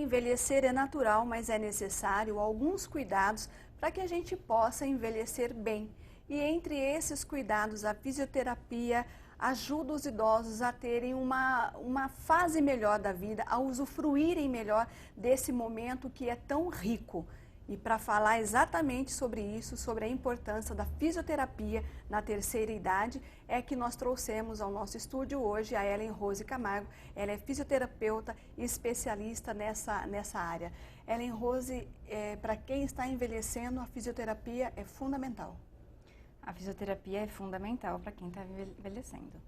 envelhecer é natural, mas é necessário alguns cuidados para que a gente possa envelhecer bem. E entre esses cuidados, a fisioterapia ajuda os idosos a terem uma fase melhor da vida, a usufruírem melhor desse momento que é tão rico. E para falar exatamente sobre isso, sobre a importância da fisioterapia na terceira idade, é que nós trouxemos ao nosso estúdio hoje a Ellen Rose Camargo. Ela é fisioterapeuta e especialista nessa área. Ellen Rose, para quem está envelhecendo, a fisioterapia é fundamental. A fisioterapia é fundamental para quem está envelhecendo.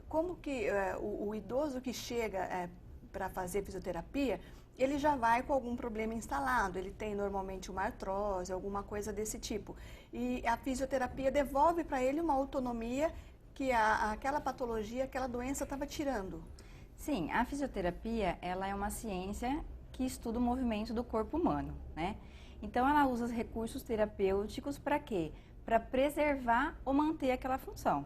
Como que o idoso que chega para fazer fisioterapia, ele já vai com algum problema instalado, ele tem normalmente uma artrose, alguma coisa desse tipo. E a fisioterapia devolve para ele uma autonomia que aquela patologia, aquela doença estava tirando. Sim, a fisioterapia, ela é uma ciência que estuda o movimento do corpo humano, né? Então, ela usa os recursos terapêuticos para quê? Para preservar ou manter aquela função.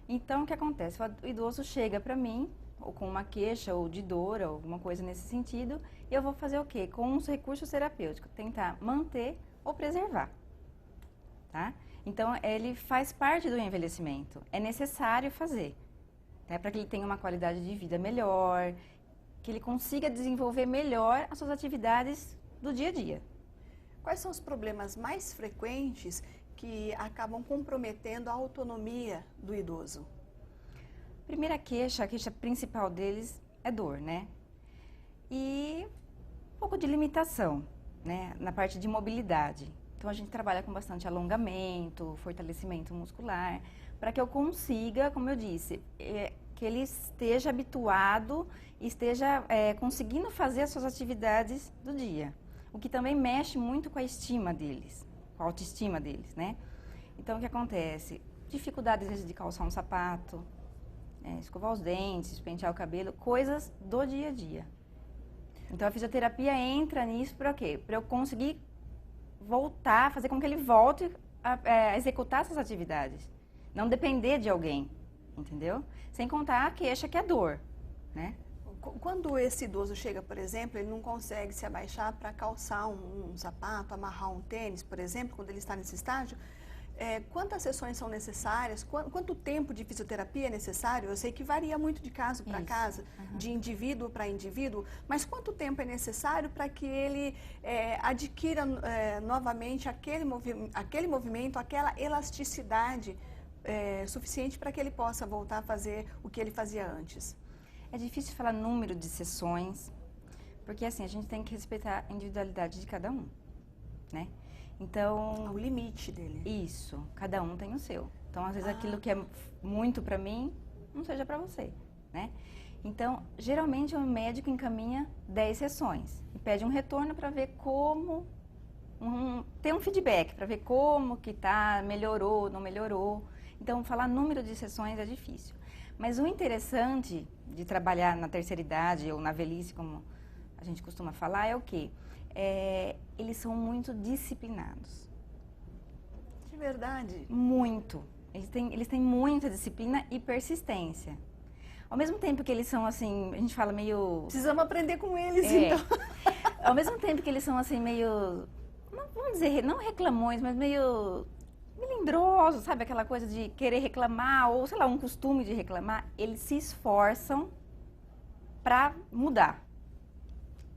Então, o que acontece? O idoso chega para mim, ou com uma queixa, ou de dor, ou alguma coisa nesse sentido, e eu vou fazer o quê? Com os recursos terapêuticos, tentar manter ou preservar, tá? Então, ele faz parte do envelhecimento, é necessário fazer, né? Para que ele tenha uma qualidade de vida melhor, que ele consiga desenvolver melhor as suas atividades do dia a dia. Quais são os problemas mais frequentes que acabam comprometendo a autonomia do idoso? Primeira queixa, a queixa principal deles é dor, né? E um pouco de limitação, né? Na parte de mobilidade. Então, a gente trabalha com bastante alongamento, fortalecimento muscular, para que eu consiga, como eu disse, que ele esteja habituado, esteja conseguindo fazer as suas atividades do dia. O que também mexe muito com a estima deles, com a autoestima deles, né? Então, o que acontece? Dificuldades, às vezes, de calçar um sapato, escovar os dentes, pentear o cabelo, coisas do dia a dia. Então, a fisioterapia entra nisso para quê? Para eu conseguir voltar, fazer com que ele volte a executar essas atividades. Não depender de alguém, entendeu? Sem contar a queixa que é dor, né? Quando esse idoso chega, por exemplo, ele não consegue se abaixar para calçar um sapato, amarrar um tênis, por exemplo, quando ele está nesse estágio, quantas sessões são necessárias? Quanto tempo de fisioterapia é necessário? Eu sei que varia muito de caso para caso, de indivíduo para indivíduo, mas quanto tempo é necessário para que ele adquira novamente aquele movimento, aquela elasticidade suficiente para que ele possa voltar a fazer o que ele fazia antes? É difícil falar número de sessões, porque assim, a gente tem que respeitar a individualidade de cada um, né? Então... O limite dele. Isso, cada um tem o seu. Então, às vezes, aquilo que é muito para mim, não seja para você, né? Então, geralmente, o médico encaminha 10 sessões e pede um retorno para ver como... ter um feedback, para ver como que tá, melhorou, não melhorou. Então, falar número de sessões é difícil. Mas o interessante de trabalhar na terceira idade ou na velhice, como a gente costuma falar, é o quê? Eles são muito disciplinados. De verdade? Muito. Eles têm muita disciplina e persistência. Ao mesmo tempo que eles são assim, a gente fala meio... Precisamos aprender com eles, então. Ao mesmo tempo que eles são assim meio, vamos dizer, não reclamões, mas meio melindrosos, sabe? Aquela coisa de querer reclamar, ou sei lá, um costume de reclamar. Eles se esforçam para mudar.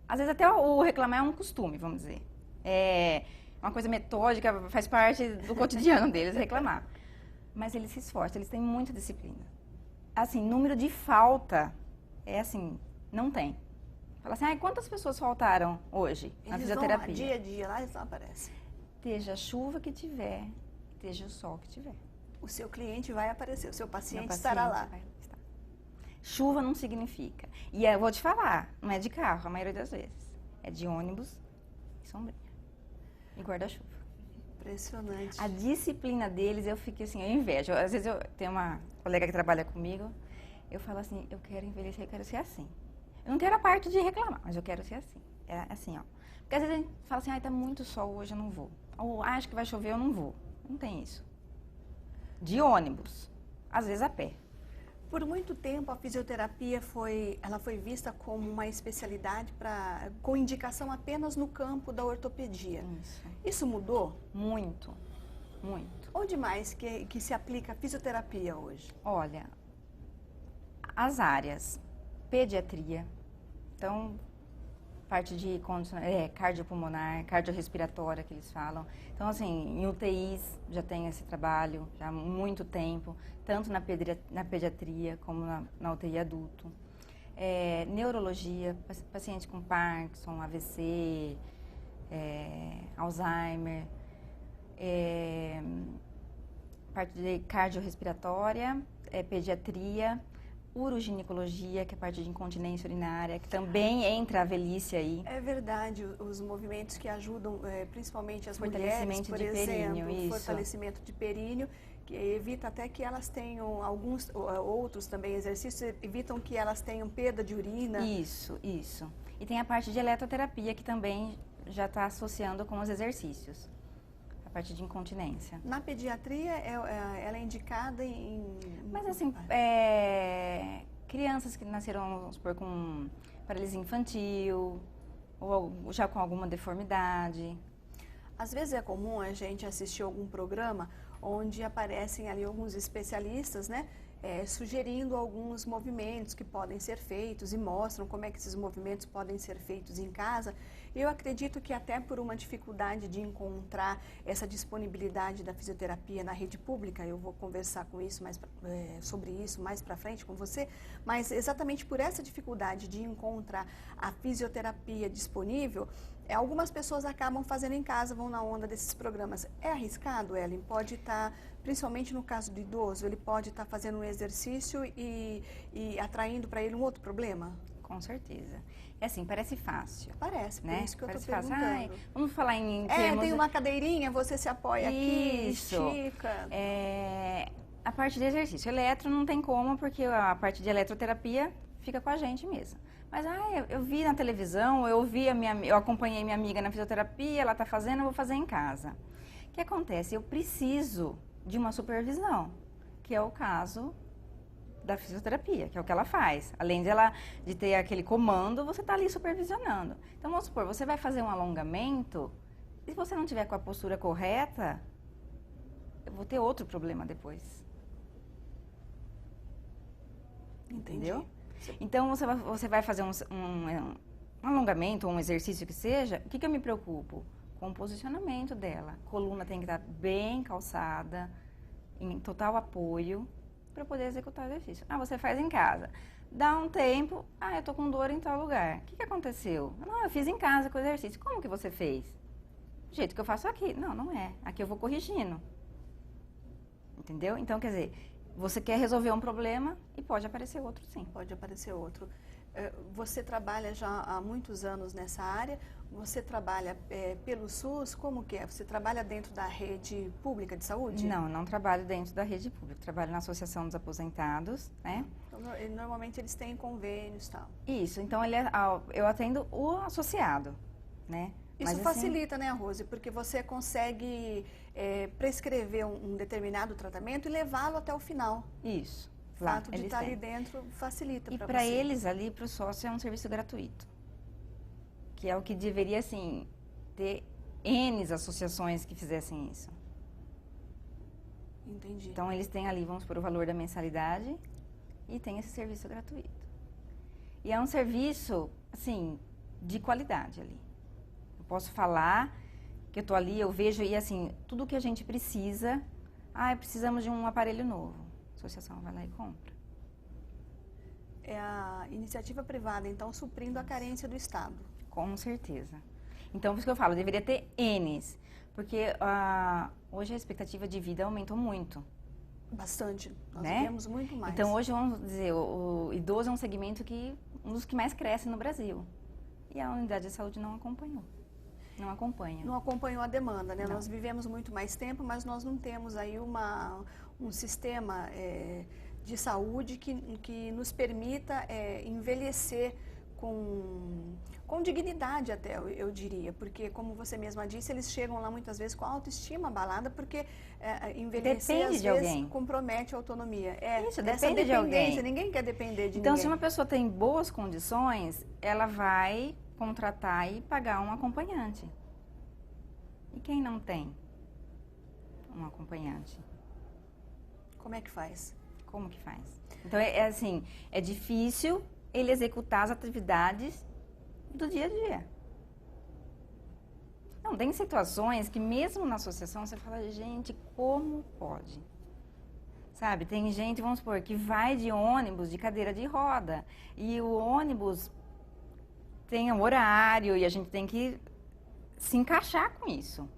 Às vezes até o reclamar é um costume, vamos dizer. É uma coisa metódica, faz parte do cotidiano deles reclamar. Mas eles se esforçam, eles têm muita disciplina. Assim, número de falta é assim, não tem. Fala assim, quantas pessoas faltaram hoje na fisioterapia? Eles vão dia a dia lá e só aparecem. Esteja a chuva que tiver, esteja o sol que tiver. O seu cliente vai aparecer, o seu paciente estará lá. Vai estar. Chuva não significa. E eu vou te falar, não é de carro, a maioria das vezes. É de ônibus e sombrinha. E guarda-chuva. Impressionante. A disciplina deles, eu fico assim, eu invejo. Às vezes eu tenho uma colega que trabalha comigo, eu falo assim, eu quero envelhecer, eu quero ser assim. Eu não quero a parte de reclamar, mas eu quero ser assim. É assim, ó. Porque às vezes a gente fala assim, tá muito sol hoje, eu não vou. Ou acho que vai chover, eu não vou. Não tem isso. De ônibus, às vezes a pé. Por muito tempo, a fisioterapia ela foi vista como uma especialidade com indicação apenas no campo da ortopedia. Isso mudou? Muito, muito. Onde mais que se aplica a fisioterapia hoje? Olha, as áreas, pediatria, então, parte de cardiopulmonar, cardiorrespiratória que eles falam. Então, assim, em UTIs já tem esse trabalho, já há muito tempo, tanto na pediatria como na UTI adulto. Neurologia, paciente com Parkinson, AVC, Alzheimer, parte de cardiorrespiratória, pediatria, uroginecologia, que é a parte de incontinência urinária, que também entra a velhice aí. É verdade, os movimentos que ajudam, principalmente as mulheres, Fortalecimento por de períneo, exemplo, isso. fortalecimento de períneo, que evita até que elas tenham outros também exercícios, evitam que elas tenham perda de urina. Isso. E tem a parte de eletroterapia, que também já está associando com os exercícios. A parte de incontinência. Na pediatria, ela é indicada em... Mas assim, crianças que nasceram, vamos supor, com paralisia infantil, ou já com alguma deformidade. Às vezes é comum a gente assistir algum programa onde aparecem ali alguns especialistas, né? Sugerindo alguns movimentos que podem ser feitos e mostram como é que esses movimentos podem ser feitos em casa. Eu acredito que até por uma dificuldade de encontrar essa disponibilidade da fisioterapia na rede pública, eu vou conversar sobre isso mais para frente com você, mas exatamente por essa dificuldade de encontrar a fisioterapia disponível, algumas pessoas acabam fazendo em casa, vão na onda desses programas. É arriscado, Ellen? Pode estar, principalmente no caso do idoso, ele pode estar fazendo um exercício e atraindo para ele um outro problema? Com certeza. É assim, parece fácil. Parece, por né? isso que eu Parece estou perguntando. Fácil. Vamos falar em termos... tem uma cadeirinha, você se apoia aqui, Isso. estica. A parte de exercício. Eletro não tem como, porque a parte de eletroterapia fica com a gente mesmo. Mas eu vi na televisão, eu acompanhei minha amiga na fisioterapia, ela está fazendo, eu vou fazer em casa. O que acontece? Eu preciso de uma supervisão, que é o caso da fisioterapia, que é o que ela faz. Além de ter aquele comando, você está ali supervisionando. Então, vamos supor, você vai fazer um alongamento, e se você não tiver com a postura correta, eu vou ter outro problema depois. Entendeu? Então, você vai fazer um alongamento, um exercício que seja, o que eu me preocupo? Com o posicionamento dela. A coluna tem que estar bem calçada, em total apoio, para poder executar o exercício. Você faz em casa. Dá um tempo, eu tô com dor em tal lugar. O que aconteceu? Não, eu fiz em casa com o exercício. Como que você fez? Do jeito que eu faço aqui. Não, não é. Aqui eu vou corrigindo. Entendeu? Então, quer dizer, você quer resolver um problema e pode aparecer outro, sim. Pode aparecer outro. Você trabalha já há muitos anos nessa área, você trabalha pelo SUS, como que é? Você trabalha dentro da rede pública de saúde? Não, não trabalho dentro da rede pública, trabalho na Associação dos Aposentados, né? Então, normalmente eles têm convênios e tal. Isso, então eu atendo o associado, né? Isso Mas, facilita, né, Rose? Porque você consegue prescrever um determinado tratamento e levá-lo até o final. Isso. O fato de estar ali dentro facilita para você. E para eles ali, para o sócio, é um serviço gratuito. Que é o que deveria, assim, ter N associações que fizessem isso. Entendi. Então, eles têm ali, vamos por o valor da mensalidade e tem esse serviço gratuito. E é um serviço, assim, de qualidade ali. Eu posso falar que eu estou ali, eu vejo, e assim, tudo que a gente precisa, precisamos de um aparelho novo. A associação vai lá e compra. É a iniciativa privada, então, suprindo a carência do Estado. Com certeza. Então, por isso que eu falo, deveria ter N's. Porque hoje a expectativa de vida aumentou muito. Bastante. Nós né? vivemos muito mais. Então, hoje, vamos dizer, o idoso é um segmento um dos que mais cresce no Brasil. E a unidade de saúde não acompanhou. Não acompanha. Não acompanhou a demanda, né? Não. Nós vivemos muito mais tempo, mas nós não temos aí um sistema de saúde que nos permita envelhecer com dignidade até, eu diria, porque como você mesma disse, eles chegam lá muitas vezes com a autoestima abalada, porque envelhecer Depende às de vezes alguém. compromete a autonomia. Isso, Dessa depende de alguém. Ninguém quer depender de Então, ninguém. se uma pessoa tem boas condições, ela vai contratar e pagar um acompanhante. E quem não tem um acompanhante? Como é que faz? Como que faz? Então, assim, é difícil ele executar as atividades do dia a dia. Não, tem situações que mesmo na associação você fala, gente, como pode? Sabe, tem gente, vamos supor, que vai de ônibus, de cadeira de roda, e o ônibus tem um horário e a gente tem que se encaixar com isso,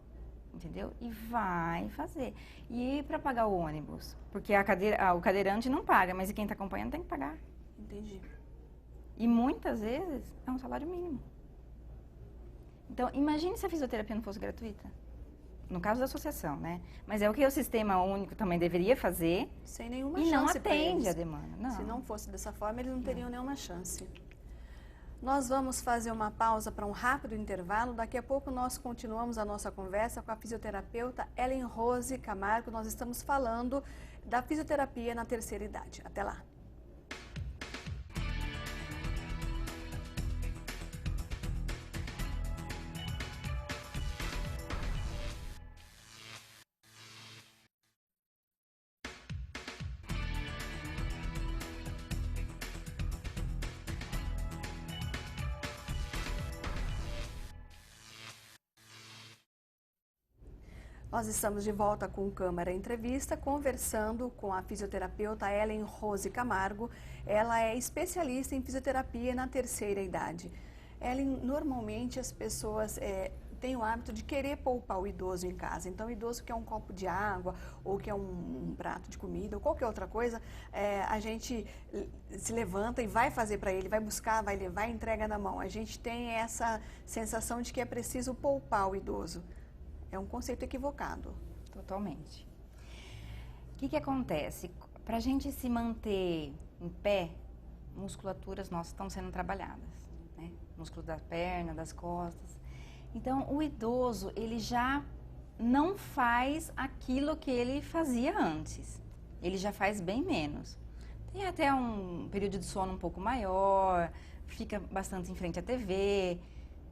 entendeu? E vai fazer. E para pagar o ônibus? Porque o cadeirante não paga, mas quem está acompanhando tem que pagar. Entendi. E muitas vezes é um salário mínimo. Então, imagine se a fisioterapia não fosse gratuita. No caso da associação, né? Mas é o que o Sistema Único também deveria fazer. Sem nenhuma chance. E não pra eles. atende a demanda. Não. Se não fosse dessa forma, eles não teriam nenhuma chance. Nós vamos fazer uma pausa para um rápido intervalo. Daqui a pouco nós continuamos a nossa conversa com a fisioterapeuta Ellen Rose Camargo. Nós estamos falando da fisioterapia na terceira idade. Até lá. Nós estamos de volta com o Câmara Entrevista, conversando com a fisioterapeuta Ellen Rose Camargo. Ela é especialista em fisioterapia na terceira idade. Ellen, normalmente as pessoas têm o hábito de querer poupar o idoso em casa. Então, o idoso quer um copo de água, ou quer um prato de comida, ou qualquer outra coisa, a gente se levanta e vai fazer para ele, vai buscar, vai levar e entrega na mão. A gente tem essa sensação de que é preciso poupar o idoso. É um conceito equivocado. Totalmente. O que acontece? Para a gente se manter em pé, musculaturas nossas estão sendo trabalhadas, né? Músculo da perna, das costas. Então, o idoso, ele já não faz aquilo que ele fazia antes. Ele já faz bem menos. Tem até um período de sono um pouco maior, fica bastante em frente à TV.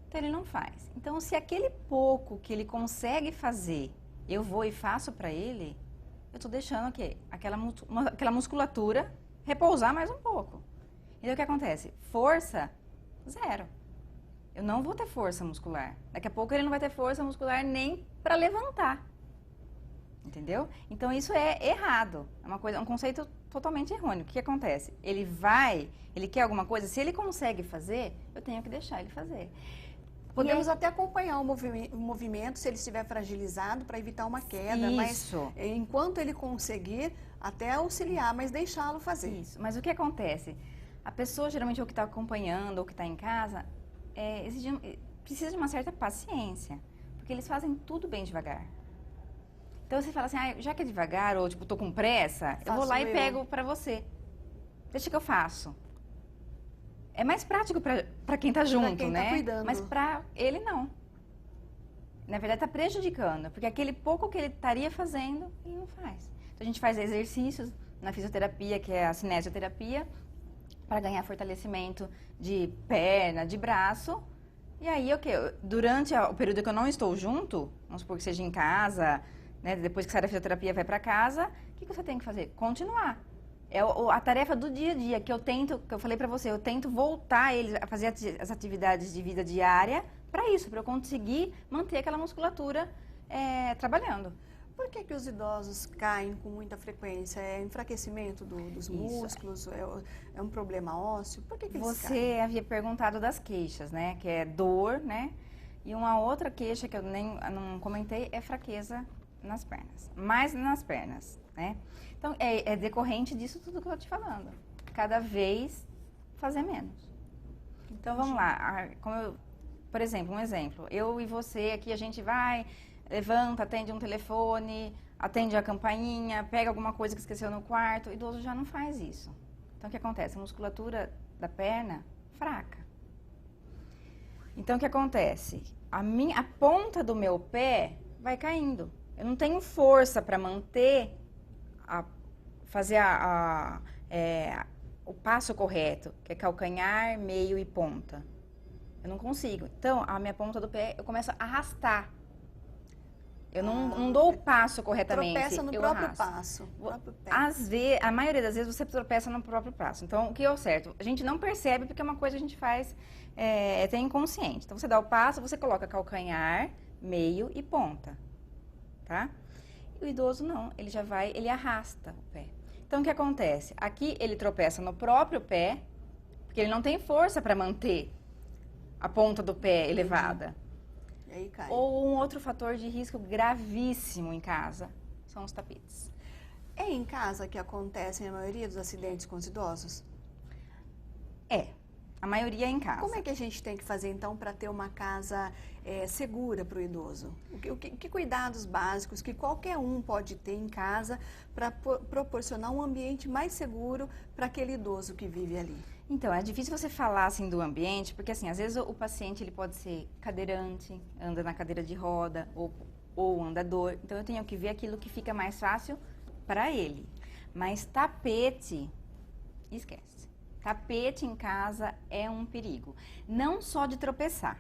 Então, ele não faz. Então, se aquele pouco que ele consegue fazer, eu vou e faço para ele, eu estou deixando aquela musculatura repousar mais um pouco. E aí, o que acontece? Força, zero. Eu não vou ter força muscular. Daqui a pouco ele não vai ter força muscular nem para levantar. Entendeu? Então, isso é errado. É um conceito totalmente errôneo. O que acontece? Ele quer alguma coisa, se ele consegue fazer, eu tenho que deixar ele fazer. Podemos até acompanhar o movimento, se ele estiver fragilizado, para evitar uma queda. Isso. Mas enquanto ele conseguir, até auxiliar, mas deixá-lo fazer. Isso. Mas o que acontece? A pessoa, geralmente, ou que está acompanhando, ou que está em casa, precisa de uma certa paciência. Porque eles fazem tudo bem devagar. Então, você fala assim, já que é devagar, ou tipo, tô com pressa, eu vou lá e pego para você. Deixa que eu faço. É mais prático para quem está junto, quem né? Tá cuidando. Mas para ele, não. Na verdade, está prejudicando, porque aquele pouco que ele estaria fazendo, ele não faz. Então, a gente faz exercícios na fisioterapia, que é a cinesioterapia, para ganhar fortalecimento de perna, de braço. E aí, durante o período que eu não estou junto, vamos supor que seja em casa, né? Depois que sai da fisioterapia, vai para casa, o que você tem que fazer? Continuar. É a tarefa do dia a dia, que eu falei pra você, eu tento voltar eles a fazer as atividades de vida diária para isso, para eu conseguir manter aquela musculatura trabalhando. Por que os idosos caem com muita frequência? É enfraquecimento dos músculos? É um problema ósseo? Por que eles caem? Você havia perguntado das queixas, né? Que é dor, né? E uma outra queixa que eu não comentei é fraqueza nas pernas. Mais nas pernas, né? Então, é decorrente disso tudo que eu estou te falando. Cada vez fazer menos. Então, vamos lá. Por exemplo, um exemplo. Eu e você aqui, a gente vai, levanta, atende um telefone, atende a campainha, pega alguma coisa que esqueceu no quarto. O idoso já não faz isso. Então, o que acontece? A musculatura da perna, fraca. Então, o que acontece? A ponta do meu pé vai caindo. Eu não tenho força para manter, fazer o passo correto, que é calcanhar, meio e ponta. Eu não consigo. Então, a minha ponta do pé, eu começo a arrastar. Eu não dou o passo corretamente. Tropeça no eu próprio arrasto. passo. Próprio pé. A maioria das vezes você tropeça no próprio passo. Então, o que é o certo? A gente não percebe porque é uma coisa que a gente faz até inconsciente. Então, você dá o passo, você coloca calcanhar, meio e ponta. Tá? E o idoso não, ele arrasta o pé. Então, o que acontece? Aqui ele tropeça no próprio pé, porque ele não tem força para manter a ponta do pé elevada. E aí cai. Ou um outro fator de risco gravíssimo em casa são os tapetes. É em casa que acontecem a maioria dos acidentes com os idosos? A maioria é em casa. Como é que a gente tem que fazer, então, para ter uma casa segura para o idoso? Que cuidados básicos que qualquer um pode ter em casa para proporcionar um ambiente mais seguro para aquele idoso que vive ali? Então, é difícil você falar assim do ambiente, porque assim, às vezes o paciente ele pode ser cadeirante, anda na cadeira de roda ou andador. Então, eu tenho que ver aquilo que fica mais fácil para ele. Mas tapete, esquece. Tapete em casa é um perigo. Não só de tropeçar,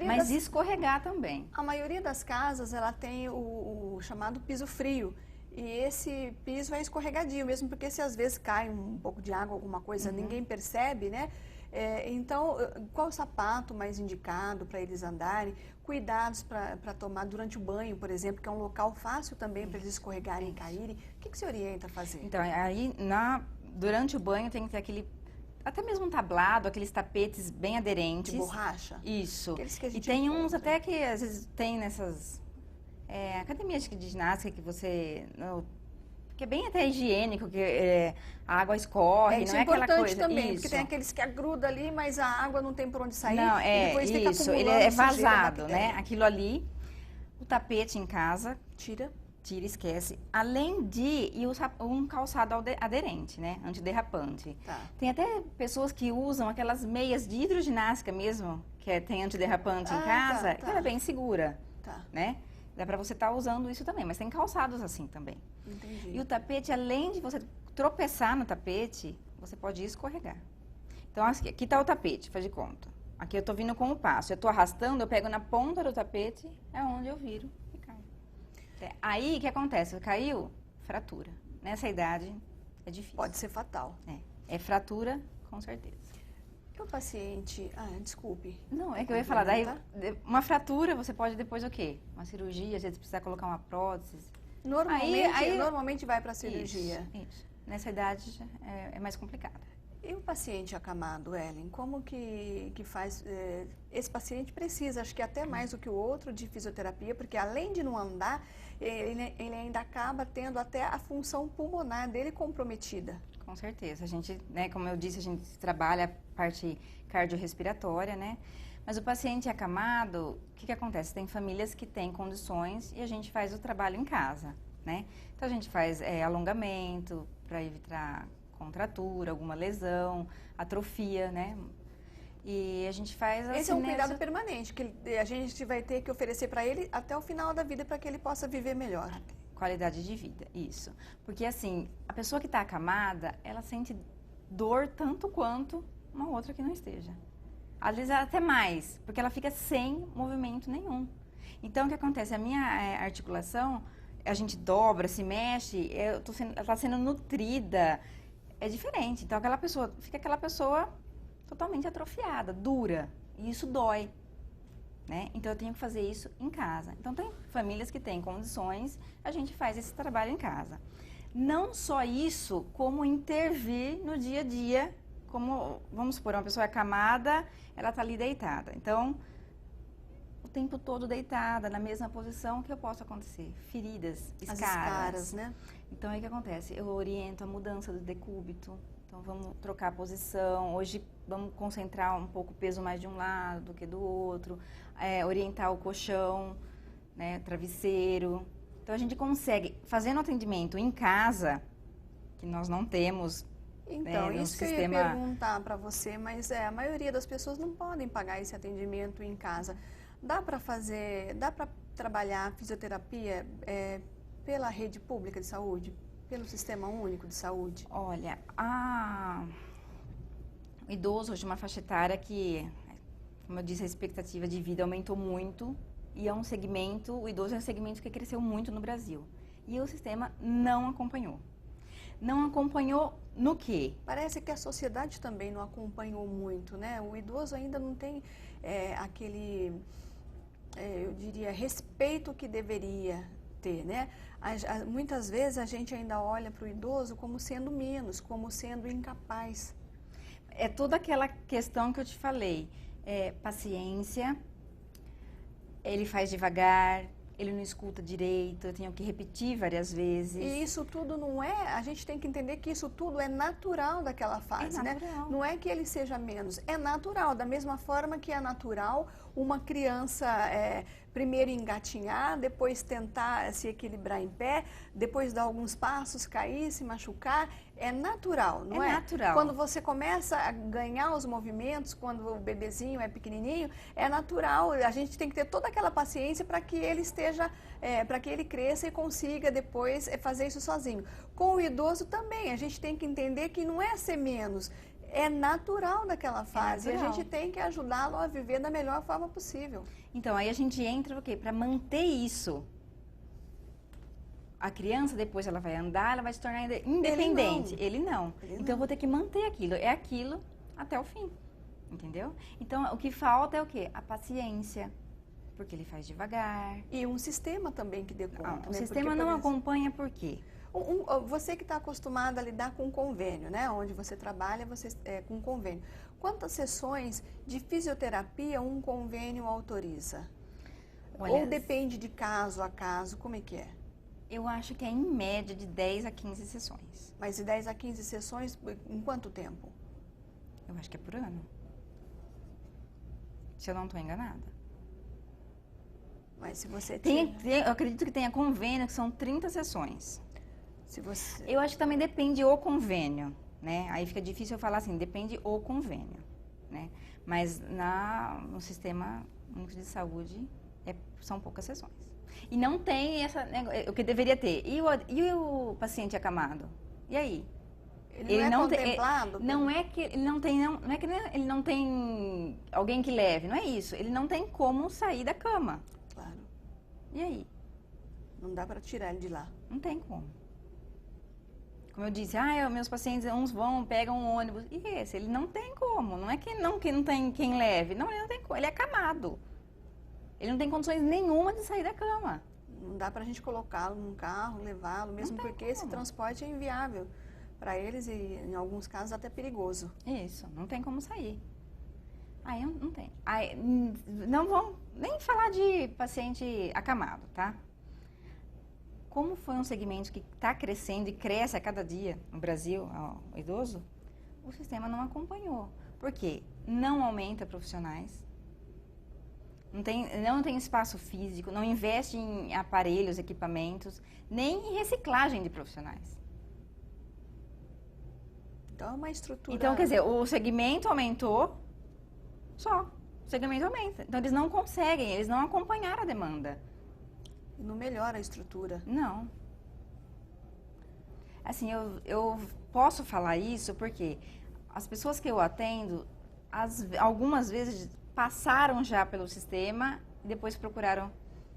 mas de escorregar também. A maioria das casas, ela tem o chamado piso frio. E esse piso é escorregadio mesmo, porque se às vezes cai um pouco de água, alguma coisa, ninguém percebe, né? Então, qual o sapato mais indicado para eles andarem? Cuidados para tomar durante o banho, por exemplo, que é um local fácil também para eles escorregarem e caírem. O que você orienta a fazer? Então, aí durante o banho tem que ter até mesmo um tablado, aqueles tapetes bem aderentes. De borracha? Isso. Aqueles que a gente e tem encontra. uns até que às vezes tem nessas academias de ginástica que que é bem até higiênico, que a água escorre, Isso não é aquela coisa. Isso é importante também, isso. porque tem aqueles que agruda ali, mas a água não tem por onde sair. Não, e depois fica isso, acumulando ele é sujeira, vazado, bactéria. né? Aquilo ali, o tapete em casa, Tira. esquece. Além de um calçado aderente, né? Antiderrapante. Tá. Tem até pessoas que usam aquelas meias de hidroginástica mesmo, que tem antiderrapante em casa, que ela é bem segura, né? Dá pra você estar usando isso também, mas tem calçados assim também. Entendi. E o tapete, além de você tropeçar no tapete, você pode escorregar. Então, aqui tá o tapete, faz de conta. Aqui eu tô vindo com o passo, eu tô arrastando, eu pego na ponta do tapete, é onde eu viro e caio. Aí, o que acontece? Caiu, fratura. Nessa idade, é difícil. Pode ser fatal. É fratura, com certeza. E o paciente... desculpe. Não, é que eu ia falar, daí, uma fratura, você pode depois o quê? Uma cirurgia, às vezes precisar colocar uma prótese. Normalmente vai para a cirurgia. Isso. Nessa idade é mais complicado. E o paciente acamado, Ellen, como que faz? Esse paciente precisa, acho que até mais do que o outro, de fisioterapia, porque além de não andar, ele ainda acaba tendo até a função pulmonar dele comprometida. Com certeza. A gente, né, como eu disse, a gente trabalha a parte cardiorrespiratória, né? Mas o paciente acamado, o que acontece? Tem famílias que têm condições e a gente faz o trabalho em casa, né? Então, a gente faz alongamento para evitar contratura, alguma lesão, atrofia, né? E a gente faz... Esse é um cuidado permanente, que a gente vai ter que oferecer para ele até o final da vida, para que ele possa viver melhor. Qualidade de vida, isso. Porque, assim, a pessoa que está acamada, ela sente dor tanto quanto uma outra que não esteja. Às vezes até mais, porque ela fica sem movimento nenhum. Então, o que acontece? A minha articulação, a gente dobra, se mexe, ela está sendo nutrida, é diferente. Então, fica aquela pessoa totalmente atrofiada, dura, e isso dói. Né? Então, eu tenho que fazer isso em casa. Então, tem famílias que têm condições, a gente faz esse trabalho em casa. Não só isso, como intervir no dia a dia, como, vamos supor, uma pessoa acamada, ela está ali deitada. Então, o tempo todo deitada, na mesma posição, o que pode acontecer? Feridas, escaras. As escaras, né? Então, aí o que acontece? Eu oriento a mudança do decúbito. Então, vamos trocar a posição. Hoje, vamos concentrar um pouco o peso mais de um lado do que do outro. Orientar o colchão, né, travesseiro. Então, a gente consegue, fazendo atendimento em casa, que nós não temos Então, no isso que eu ia perguntar para você, mas a maioria das pessoas não podem pagar esse atendimento em casa. Dá para trabalhar fisioterapia pela rede pública de saúde, pelo Sistema Único de Saúde? Olha, o idoso hoje é uma faixa etária que, como eu disse, a expectativa de vida aumentou muito e é um segmento, o idoso é um segmento que cresceu muito no Brasil. E o sistema não acompanhou. Não acompanhou no quê? Parece que a sociedade também não acompanhou muito, né? O idoso ainda não tem aquele, eu diria, respeito que deveria ter, né? Muitas vezes a gente ainda olha para o idoso como sendo menos, como sendo incapaz. É toda aquela questão que eu te falei. Paciência, ele faz devagar, ele não escuta direito, eu tenho que repetir várias vezes. E isso tudo não a gente tem que entender que isso tudo é natural daquela fase, né? Não é que ele seja menos, é natural, da mesma forma que é natural uma criança primeiro engatinhar, depois tentar se equilibrar em pé, depois dar alguns passos, cair, se machucar, é natural, não é? É natural. Quando você começa a ganhar os movimentos, quando o bebezinho é pequenininho, é natural, a gente tem que ter toda aquela paciência para que ele esteja, para que ele cresça e consiga depois fazer isso sozinho. Com o idoso também, a gente tem que entender que não é ser menos, é natural daquela fase. E a gente tem que ajudá-lo a viver da melhor forma possível. Então, aí a gente entra o quê? Para manter isso. A criança, depois ela vai andar, ela vai se tornar independente. Ele não. Então, eu vou ter que manter aquilo. É aquilo até o fim. Entendeu? Então, o que falta é o quê? A paciência. Porque ele faz devagar. E um sistema também que dê conta. O sistema não acompanha por quê? Você que está acostumada a lidar com convênio, né? Onde você trabalha com convênio. Quantas sessões de fisioterapia um convênio autoriza? Olha, ou depende de caso a caso? Como é que é? Eu acho que é em média de 10 a 15 sessões. Mas de 10 a 15 sessões em quanto tempo? Eu acho que é por ano. Se eu não estou enganada. Mas se você eu acredito que tenha convênio que são 30 sessões. Eu acho que também depende o convênio, né? Aí fica difícil eu falar assim, depende o convênio, né? Mas no Sistema Único de Saúde são poucas sessões. E não tem o que deveria ter. E o paciente acamado? E aí? Ele não é contemplado? Não é que ele não tem, não é que ele não tem alguém que leve, não é isso. Ele não tem como sair da cama. Claro. E aí? Não dá para tirar ele de lá. Não tem como. Como eu disse, meus pacientes, uns pegam um ônibus. E esse? Ele não tem como. Não é que não tem quem leve. Não, ele não tem como. Ele é acamado. Ele não tem condições nenhuma de sair da cama. Não dá pra gente colocá-lo num carro, levá-lo, mesmo porque esse transporte é inviável para eles e, em alguns casos, até perigoso. Isso, não tem como sair. Aí não tem. Aí, não vamos nem falar de paciente acamado, tá? Como foi um segmento que está crescendo e cresce a cada dia no Brasil, o idoso, o sistema não acompanhou. Por quê? Não aumenta profissionais, não tem espaço físico, não investe em aparelhos, equipamentos, nem em reciclagem de profissionais. Então, é uma estrutura... Então, quer dizer, o segmento aumentou, só. O segmento aumenta. Então, eles não conseguem, eles não acompanharam a demanda. Não melhora a estrutura. Não. Assim, eu posso falar isso porque as pessoas que eu atendo, algumas vezes passaram já pelo sistema e depois procuraram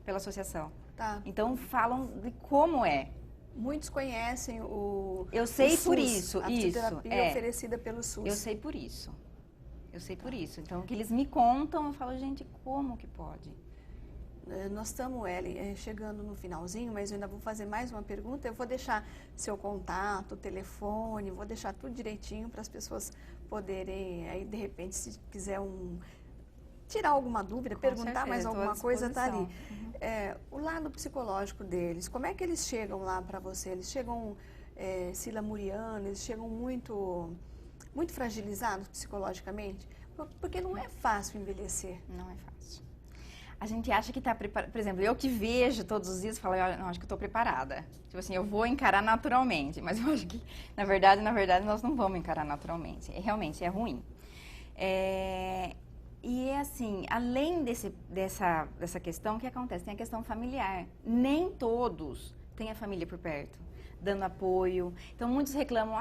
pela associação. Tá. Então, falam de como é. Muitos conhecem Eu sei o SUS, por isso. a fisioterapia oferecida pelo SUS. Eu sei por isso. Eu sei por isso. Então, o que eles me contam, eu falo, gente, como que pode? Nós estamos, Ellen, chegando no finalzinho, mas eu ainda vou fazer mais uma pergunta. Eu vou deixar seu contato, telefone, vou deixar tudo direitinho para as pessoas poderem, aí de repente, se quiser tirar alguma dúvida, Com perguntar certeza, mais alguma coisa, tá ali. Uhum. O lado psicológico deles, como é que eles chegam lá para você? Eles chegam silamurianos, eles chegam muito fragilizados psicologicamente? Porque não é fácil envelhecer. Não é fácil. A gente acha que está preparada. Por exemplo, eu que vejo todos os dias, falo, olha, não, acho que eu estou preparada. Tipo assim, eu vou encarar naturalmente. Mas eu acho que, na verdade, nós não vamos encarar naturalmente. Realmente, é ruim. E é assim, além dessa questão, o que acontece? Tem a questão familiar. Nem todos têm a família por perto, dando apoio. Então, muitos reclamam,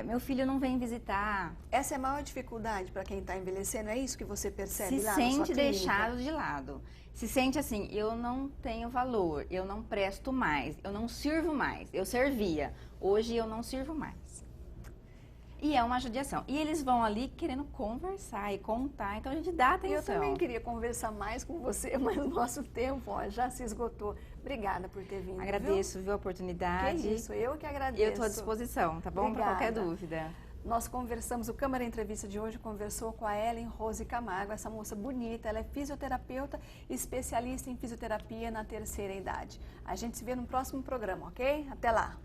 meu filho não vem visitar. Essa é a maior dificuldade para quem está envelhecendo? É isso que você percebe Se lá na sua sente clínica? deixado de lado. Se sente assim, eu não tenho valor, eu não presto mais, eu não sirvo mais. Eu servia, hoje eu não sirvo mais. E é uma judiação. E eles vão ali querendo conversar e contar, então a gente dá atenção. Eu também queria conversar mais com você, mas o nosso tempo já se esgotou. Obrigada por ter vindo. Agradeço, viu, a oportunidade. Que isso, eu que agradeço. Eu estou à disposição, tá bom? Para qualquer dúvida. Nós conversamos, o Câmara Entrevista de hoje conversou com a Ellen Rose Camargo, essa moça bonita, ela é fisioterapeuta, especialista em fisioterapia na terceira idade. A gente se vê no próximo programa, ok? Até lá!